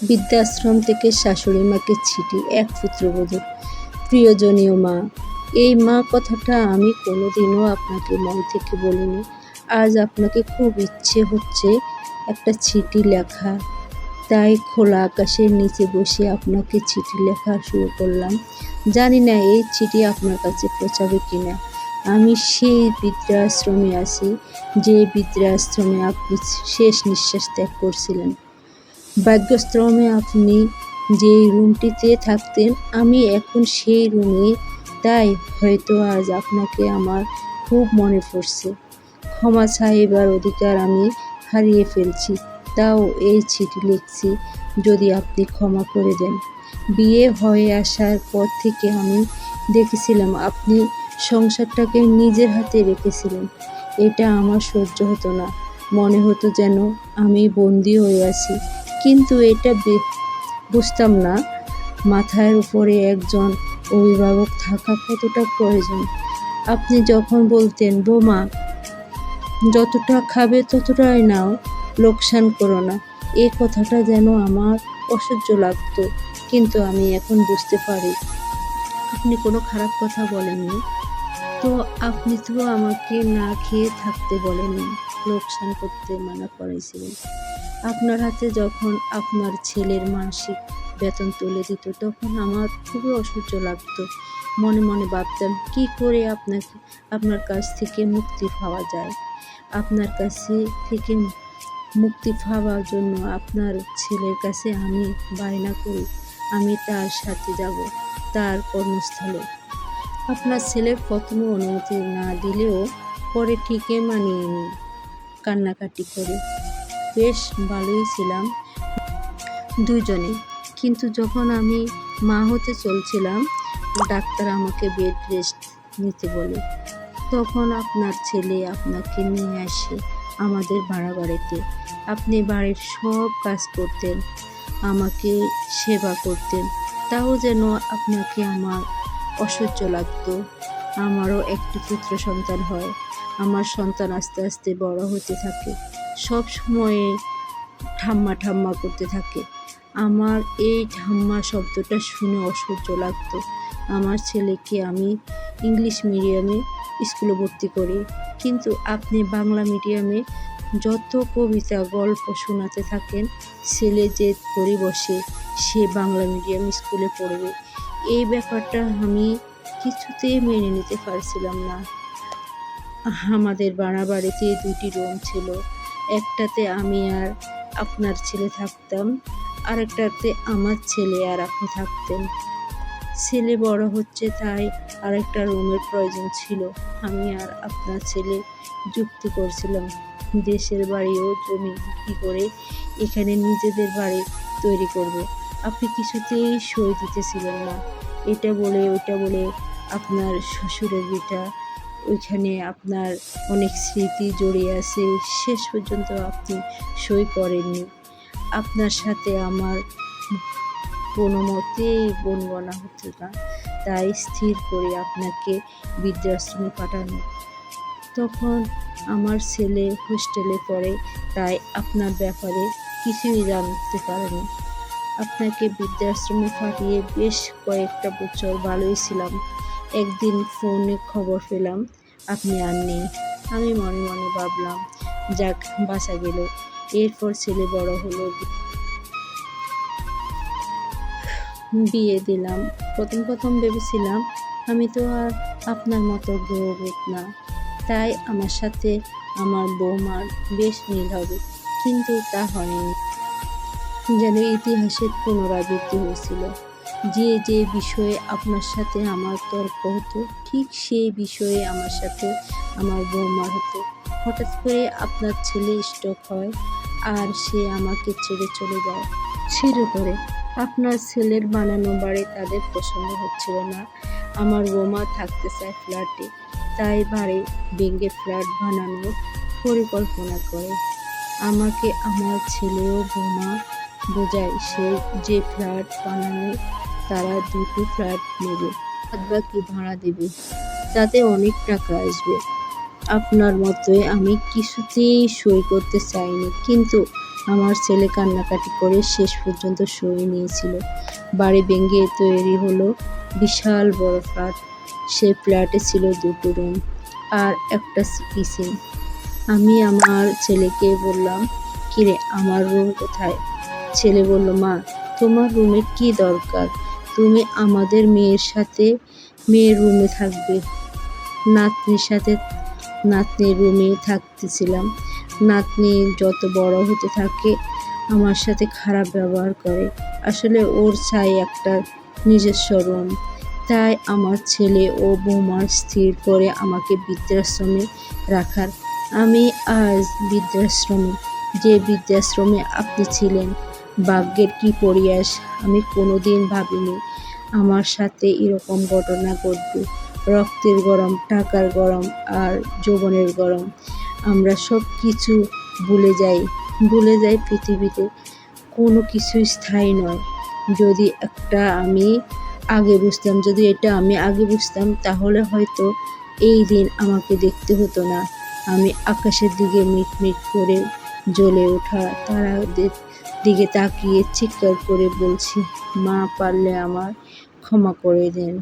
বৃদ্ধাশ্রম থেকে শাশুড়ি মাকে চিঠি, এক পুত্রবধূর। প্রিয়জনীয় মা, এই মা কথাটা আমি কোনোদিনও আপনাকে মন থেকে বলিনি। আজ আপনাকে খুব ইচ্ছে হচ্ছে একটা চিঠি লেখা, তাই খোলা আকাশের নিচে বসে আপনাকে চিঠি লেখা শুরু করলাম। জানি না এই চিঠি আপনার কাছে পৌঁছাবে কিনা। আমি সেই বৃদ্ধাশ্রমে আছি, যে বৃদ্ধাশ্রমে আপনি শেষ নিঃশ্বাস ত্যাগ করছিলেন। ভাগ্যক্রমে আপনি যে রুমটিতে থাকতেন, আমি এখন সেই রুমে, তাই হয়তো আজ আপনাকে আমার খুব মনে পড়ছে। ক্ষমা চাইবার অধিকার আমি হারিয়ে ফেলছি, তাও এই চিঠি লিখছি, যদি আপনি ক্ষমা করে দেন। বিয়ে হয়ে আসার পর থেকে আমি দেখেছিলাম আপনি সংসারটাকে নিজের হাতে রেখেছিলেন। এটা আমার সহ্য হতো না, মনে হতো যেন আমি বন্দি হয়ে আছি। কিন্তু এটা বুঝতাম না মাথার উপরে একজন অভিভাবক থাকা কতটা প্রয়োজন। আপনি যখন বলতেন, বৌমা যতটা খাবে ততটাই নাও, লোকসান করো না, এই কথাটা যেন আমার অসহ্য লাগতো। কিন্তু আমি এখন বুঝতে পারি আপনি কোনো খারাপ কথা বলেননি। তো আপনি তো আমাকে না খেয়ে থাকতে বলেননি, লোকসান করতে মানা করেছিলেন। আপনার হাতে যখন আপনার ছেলের মাসিক বেতন তুলে দিত, তখন আমার খুবই অসহ্য লাগতো। মনে মনে ভাবতাম কি করে আপনার কাছ থেকে মুক্তি পাওয়া যায়। আপনার কাছে থেকে মুক্তি পাওয়ার জন্য আপনার ছেলের কাছে আমি বায়না করি, আমি তার সাথে যাব তার কর্মস্থলে। আপনার ছেলে প্রথমে অনুমতি না দিলেও পরে ঠিকই মানিয়ে নিই, কান্নাকাটি করে। বেশ ভালোই ছিলাম দুজনে। কিন্তু যখন আমি মা হতে চলছিলাম, ডাক্তার আমাকে বেড রেস্ট নিতে বলে, তখন আপনার ছেলে আপনাকে নিয়ে আসে আমাদের ভাড়া বাড়িতে। আপনি বাড়ির সব কাজ করতেন, আমাকে সেবা করতেন, তাও যেন আপনাকে আমার অসহ্য লাগতো। আমারও একটি পুত্র সন্তান হয়। আমার সন্তান আস্তে আস্তে বড় হতে থাকে, সব সময়ে ঠাম্মা ঠাম্মা করতে থাকে। আমার এই ঠাম্মা শব্দটা শুনে অসহ্য লাগতো। আমার ছেলেকে আমি ইংলিশ মিডিয়ামে স্কুলে ভর্তি করি, কিন্তু আপনি বাংলা মিডিয়ামে যত কবিতা গল্প শোনাতে থাকেন, ছেলে জেদ করে বসে সে বাংলা মিডিয়াম স্কুলে পড়বে। এই ব্যাপারটা আমি কিছুতেই মেনে নিতে পারছিলাম না। আমাদের ভাড়া বাড়িতে দুটি রুম ছিল, একটাতে আমি আর আপনার ছেলে থাকতাম, আরেকটাতে আমার ছেলে আর আপনি থাকতেন। ছেলে বড় হচ্ছে, তাই আরেকটা রুমের প্রয়োজন ছিল। আমি আর আপনার ছেলে যুক্তি করছিলাম দেশের বাড়ি ও জমি বিক্রি করে এখানে নিজেদের বাড়ি তৈরি করব। আপনি কিছুতেই সই দিতেছিলেন না। এটা বলে ওটা বলে আপনার শ্বশুরের ভিটা, ওইখানে আপনার অনেক স্মৃতি জড়িয়ে আছে, শেষ পর্যন্ত আপনি সই করেননি। আপনার সাথে আমার কোনো মতেই বনবনা হতো না, তাই স্থির করে আপনাকে বৃদ্ধাশ্রমে পাঠানো। তখন আমার ছেলে হোস্টেলে পড়ে, তাই আপনার ব্যাপারে কিছুই জানতে পারেনি। আপনাকে বৃদ্ধাশ্রমে পাঠিয়ে বেশ কয়েকটা বছর ভালোই ছিলাম। একদিন ফোনে খবর পেলাম আপনি আর নেই। আমি মনে মনে ভাবলাম, যাক বাঁচা গেল। এরপর ছেলে বড় হলো, বিয়ে দিলাম। প্রথম ভেবেছিলাম আমি তো আর আপনার মতো গৌরব না, তাই আমার সাথে আমার বৌমার বেশ মিল হবে, কিন্তু তা হয়নি। যেন ইতিহাসের পুনরাবৃত্তি হয়েছিল। যে বিষয়ে আপনার সাথে আমার তর্ক হতো, ঠিক সেই বিষয়ে আমার সাথে আমার বৌমার হতো। হঠাৎ করে আপনার ছেলে স্ট্রোক হয়, আর সে আমাকে ছেড়ে চলে যায় চিরতরে। আপনার ছেলের বানানো বাড়ি তাদের পছন্দ হচ্ছিল না। আমার বৌমা থাকতে চায় ফ্ল্যাটে, তাই বাড়ি ভেঙে ফ্ল্যাট বানানোর পরিকল্পনা করে। আমাকে আমার ছেলে ও বৌমা বোঝায় সে যে ফ্ল্যাট বানানো, তারা দুটো ফ্ল্যাট নেবে, বাদবাকি ভাড়া দেবে, তাতে অনেক টাকা আসবে। আপনার মতোই আমি কিছুতেই সই করতে চাইনি, কিন্তু আমার ছেলে কান্নাকাটি করে শেষ পর্যন্ত সয়ে নিয়েছিল। বাড়ি ভেঙে তৈরি হলো বিশাল বড় ফ্ল্যাট। সেই ফ্ল্যাটে ছিল 2টো রুম আর একটা কিচেন। আমি আমার ছেলেকে বললাম, কিরে আমার রুম কোথায়? ছেলে বলল, মা তোমার রুমে কি দরকার? তুমি আমাদের মেয়ের রুমে থাকবে। নাতনির সাথে নাতনির রুমে থাকতেছিলাম। নাতনি যত বড় হতে থাকে আমার সাথে খারাপ ব্যবহার করে। আসলে ওর চাই একটা নিজস্ব রুম। তাই আমার ছেলে ও বৌমা স্থির করে আমাকে বৃদ্ধাশ্রমে রাখার। আমি আজ বৃদ্ধাশ্রমে, যে বৃদ্ধাশ্রমে আপনি ছিলেন। ভাগ্যের কি পরিহাস, আমি কোনোদিন ভাবিনি আমার সাথে এরকম ঘটনা ঘটবে। রক্তের গরম, টাকার গরম আর যৌবনের গরম, আমরা সব কিছু ভুলে যাই পৃথিবীতে কোনো কিছুই স্থায়ী নয়। যদি এটা আমি আগে বুঝতাম তাহলে হয়তো এই দিন আমাকে দেখতে হতো না। আমি আকাশের দিকে মিটমিট করে জ্বলে ওঠা তারাদের দিকে তাকিয়ে চিৎকার করে বলছি, মা পারলে আমার ক্ষমা করে দেন।